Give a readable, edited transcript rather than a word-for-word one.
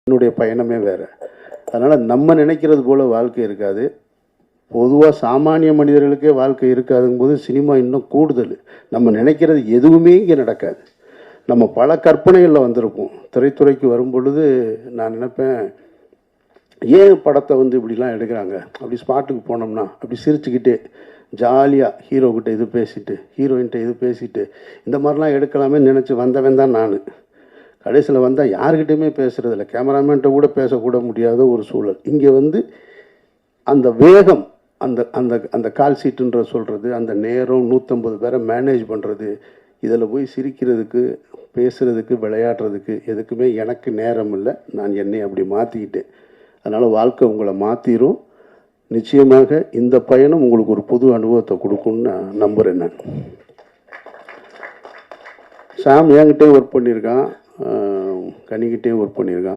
என்னுடைய பயணமே வேறு. அதனால் நம்ம நினைக்கிறது போல் வாழ்க்கை இருக்காது. பொதுவாக சாமானிய மனிதர்களுக்கே வாழ்க்கை இருக்காதுங்கும்போது சினிமா இன்னும் கூடுதல். நம்ம நினைக்கிறது எதுவுமே இங்கே நடக்காது. நம்ம பல கற்பனைகளில் வந்திருப்போம். திரைத்துறைக்கு வரும் பொழுது நான் நினைப்பேன், ஏன் படத்தை இப்படிலாம் எடுக்கிறாங்க, அப்படி ஸ்பாட்டுக்கு போனோம்னா அப்படி சிரிச்சுக்கிட்டே ஜாலியாக ஹீரோக்கிட்ட இது பேசிட்டு ஹீரோயின்கிட்ட இது பேசிட்டு இந்த மாதிரிலாம் எடுக்கலாமே நினச்சி வந்தவன் தான் நான். கடைசியில் வந்தால் யாருக்கிட்டையுமே பேசுகிறதில்ல, கேமராமேன்ட்ட கூட பேசக்கூட முடியாத ஒரு சூழல். இங்கே அந்த வேகம், அந்த அந்த அந்த கால் சீட்டுன்ற சொல்கிறது, அந்த நேரம், 150 பேரை மேனேஜ் பண்ணுறது, இதில் போய் சிரிக்கிறதுக்கு, பேசுகிறதுக்கு, விளையாடுறதுக்கு எதுக்குமே எனக்கு நேரம் இல்லை. நான் என்னை அப்படி மாற்றிக்கிட்டேன். அதனால் வாழ்க்கை உங்களை மாற்றிடும். நிச்சயமாக இந்த பயணம் உங்களுக்கு ஒரு புது அனுபவத்தை கொடுக்கும்னு நான் நம்புகிறேன். நான் சாம் என்கிட்டே ஒர்க் பண்ணியிருக்கான், கனிக்கிட்டே ஒர்க் பண்ணியிருக்கான்.